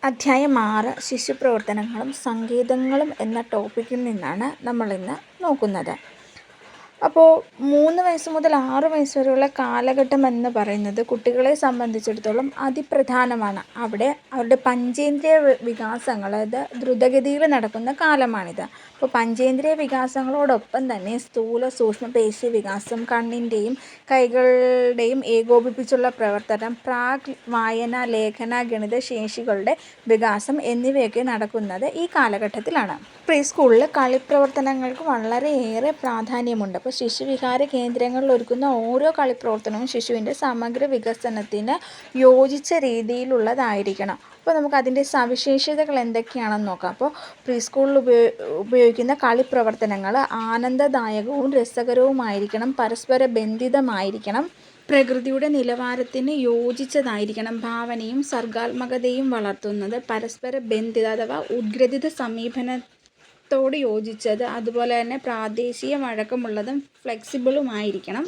അധ്യായം 6 ശിശുപ്രവർത്തനങ്ങളും സങ്കേതങ്ങളും എന്ന ടോപ്പിക്കിൽ നിന്നാണ് നമ്മളിന്ന് നോക്കുന്നത്. അപ്പോൾ 3 വയസ്സ് മുതൽ 6 വയസ്സ് വരെയുള്ള കാലഘട്ടം എന്ന് പറയുന്നത് കുട്ടികളെ സംബന്ധിച്ചിടത്തോളം അതിപ്രധാനമാണ്. അവിടെ അവരുടെ പഞ്ചേന്ദ്രിയ വികാസങ്ങൾ ദ്രുതഗതിയിൽ നടക്കുന്ന കാലമാണിത്. അപ്പോൾ പഞ്ചേന്ദ്രിയ വികാസങ്ങളോടൊപ്പം തന്നെ സ്ഥൂല സൂക്ഷ്മ പേശി വികാസം, കണ്ണിൻ്റെയും കൈകളുടെയും ഏകോപിപ്പിച്ചുള്ള പ്രവർത്തനം, വായന, ലേഖന, ഗണിത ശേഷികളുടെ വികാസം എന്നിവയൊക്കെ നടക്കുന്നത് ഈ കാലഘട്ടത്തിലാണ്. പ്രീ സ്കൂളിൽ കളിപ്രവർത്തനങ്ങൾക്ക് വളരെയേറെ പ്രാധാന്യമുണ്ട്. അപ്പോൾ ശിശുവിഹാര കേന്ദ്രങ്ങളിൽ ഒരുക്കുന്ന ഓരോ കളിപ്രവർത്തനവും ശിശുവിൻ്റെ സമഗ്ര വികസനത്തിന് യോജിച്ച രീതിയിലുള്ളതായിരിക്കണം. അപ്പോൾ നമുക്ക് അതിൻ്റെ സവിശേഷതകൾ എന്തൊക്കെയാണെന്ന് നോക്കാം. അപ്പോൾ പ്രീ സ്കൂളിൽ ഉപയോഗിക്കുന്ന കളിപ്രവർത്തനങ്ങൾ ആനന്ദദായകവും രസകരവുമായിരിക്കണം, പരസ്പര ബന്ധിതമായിരിക്കണം, പ്രകൃതിയുടെ നിലവാരത്തിന് യോജിച്ചതായിരിക്കണം, ഭാവനയും സർഗാത്മകതയും വളർത്തുന്നത്, പരസ്പര ബന്ധിത അഥവാ ഉദ്ഗ്രഥിത സമീപനത്തോട് യോജിച്ചത്, അതുപോലെ തന്നെ പ്രാദേശിക വഴക്കമുള്ളതും ഫ്ലെക്സിബിളുമായിരിക്കണം.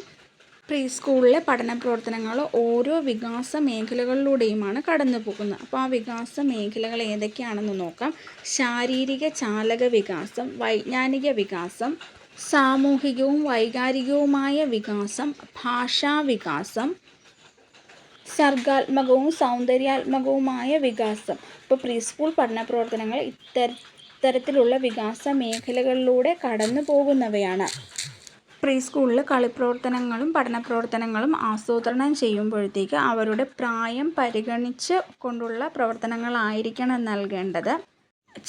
പ്രീ സ്കൂളിലെ പഠന പ്രവർത്തനങ്ങൾ ഓരോ വികാസ മേഖലകളിലൂടെയുമാണ് കടന്നു പോകുന്നത്. അപ്പോൾ ആ വികാസ മേഖലകൾ ഏതൊക്കെയാണെന്ന് നോക്കാം. ശാരീരിക ചാലക വികാസം, വൈജ്ഞാനിക വികാസം, സാമൂഹികവും വൈകാരികവുമായ വികാസം, ഭാഷാവികാസം, സർഗാത്മകവും സൗന്ദര്യാത്മകവുമായ വികാസം. ഇപ്പോൾ പ്രീ സ്കൂൾ പഠന പ്രവർത്തനങ്ങൾ ഇത്തരത്തിലുള്ള വികാസ മേഖലകളിലൂടെ കടന്നു പോകുന്നവയാണ്. പ്രീ സ്കൂളിൽ കളിപ്രവർത്തനങ്ങളും പഠന പ്രവർത്തനങ്ങളും ആസൂത്രണം ചെയ്യുമ്പോഴത്തേക്ക് അവരുടെ പ്രായം പരിഗണിച്ച് കൊണ്ടുള്ള പ്രവർത്തനങ്ങളായിരിക്കണം നൽകേണ്ടത്.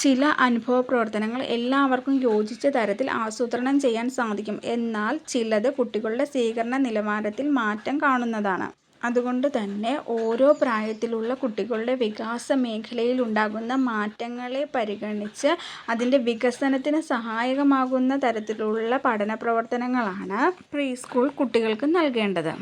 ചില അനുഭവ പ്രവർത്തനങ്ങൾ എല്ലാവർക്കും യോജിച്ച തരത്തിൽ ആസൂത്രണം ചെയ്യാൻ സാധിക്കും. എന്നാൽ ചിലത് കുട്ടികളുടെ സ്വീകരണ നിലവാരത്തിൽ മാറ്റം കാണുന്നതാണ്. അതുകൊണ്ട് തന്നെ ഓരോ പ്രായത്തിലുള്ള കുട്ടികളുടെ വികാസ മേഖലയിൽ ഉണ്ടാകുന്ന മാറ്റങ്ങളെ പരിഗണിച്ച് അതിൻ്റെ വികസനത്തിന് സഹായകമാകുന്ന തരത്തിലുള്ള പഠന പ്രവർത്തനങ്ങളാണ് പ്രീ സ്കൂൾ കുട്ടികൾക്ക് നൽകേണ്ടത്.